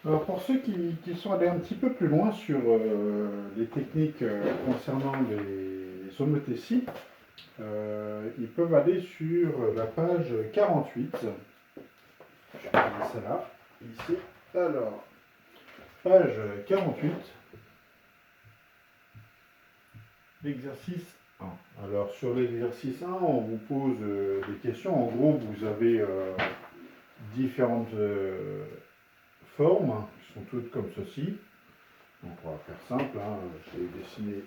Alors pour ceux qui sont allés un petit peu plus loin sur les techniques concernant les homothéties, ils peuvent aller sur la page 48. Je vais mettre ça là, ici. Alors, page 48, l'exercice 1. Alors sur l'exercice 1, on vous pose des questions. En gros, vous avez différentes formes qui sont toutes comme ceci. Donc on va faire simple, hein. Je vais dessiner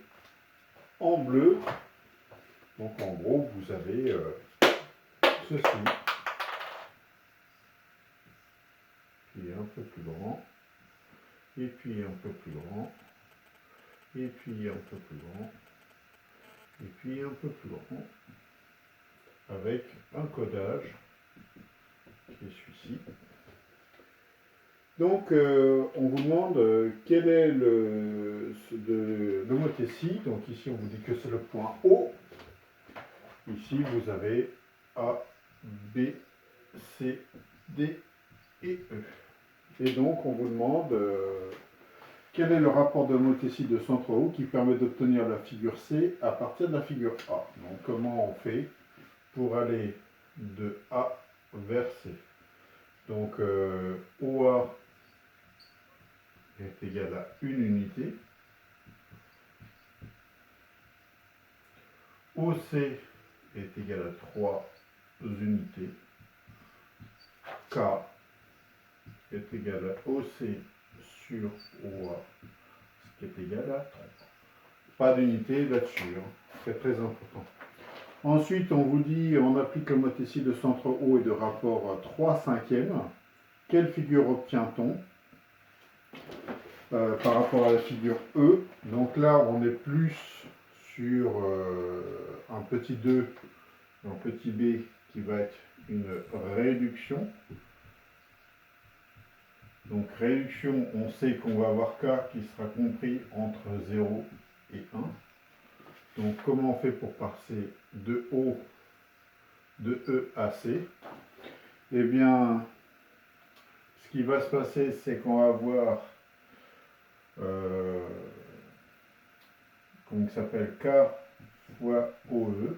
en bleu. Donc en gros, vous avez ceci, puis un peu plus grand, et puis un peu plus grand, et puis un peu plus grand, et puis un peu plus grand, avec un codage qui est celui-ci. Donc on vous demande quel est l'homothétie. Donc ici on vous dit que c'est le point O. Ici vous avez A, B, C, D et E. Et donc on vous demande quel est le rapport d'homothétie de centre O qui permet d'obtenir la figure C à partir de la figure A. Donc comment on fait pour aller de A vers C? Donc OA est égal à une unité. OC est égal à 3 unités. K est égal à OC sur OA, ce qui est égal à 3. Pas d'unité là-dessus, hein. C'est très important. Ensuite, on vous dit, on applique l'homothétie de centre O et de rapport 3/5. Quelle figure obtient-on par rapport à la figure E? Donc là, on est plus sur un petit 2, un petit b qui va être une réduction. Donc réduction, on sait qu'on va avoir K qui sera compris entre 0 et 1. Donc comment on fait pour passer de O, de E à C? Eh bien, ce qui va se passer, c'est qu'on va avoir comment il s'appelle, K fois OE,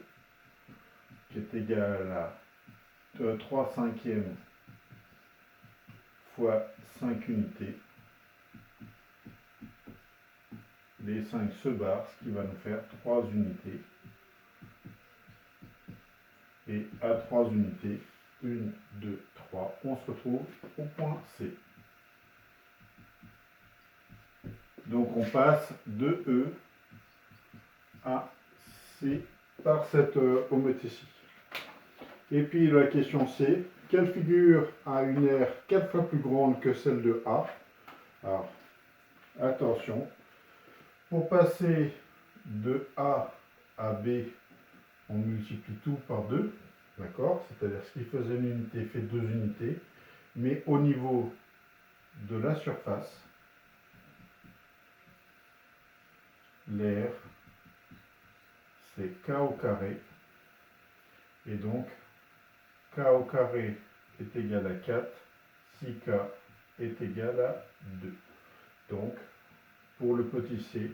qui est égal à 3/5 fois 5 unités. Les 5 se barrent, ce qui va nous faire 3 unités. Et à 3 unités, 1, 2, 3, on se retrouve au point C. Donc on passe de E à C par cette homothétie. Et puis la question C, quelle figure a une aire 4 fois plus grande que celle de A? Alors, attention, pour passer de A à B, on multiplie tout par 2, d'accord? C'est-à-dire ce qui faisait une unité fait 2 unités, mais au niveau de la surface, l'aire, c'est K au carré, et donc K au carré est égal à 4, si K est égal à 2. Donc, pour le petit c,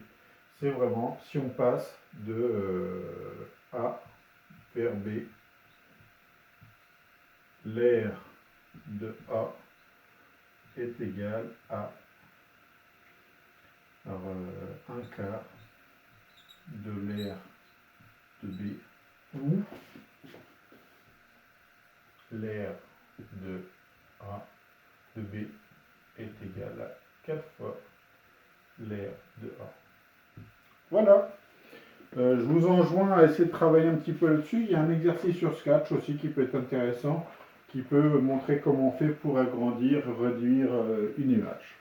c'est vraiment si on passe de A vers B, l'aire de A est égal à 1 quart de l'aire de B, ou l'aire de A de B est égal à 4 fois l'aire de A. Voilà. Je vous enjoins à essayer de travailler un petit peu là-dessus. Il y a un exercice sur Sketch aussi qui peut être intéressant, qui peut montrer comment on fait pour agrandir, réduire une image.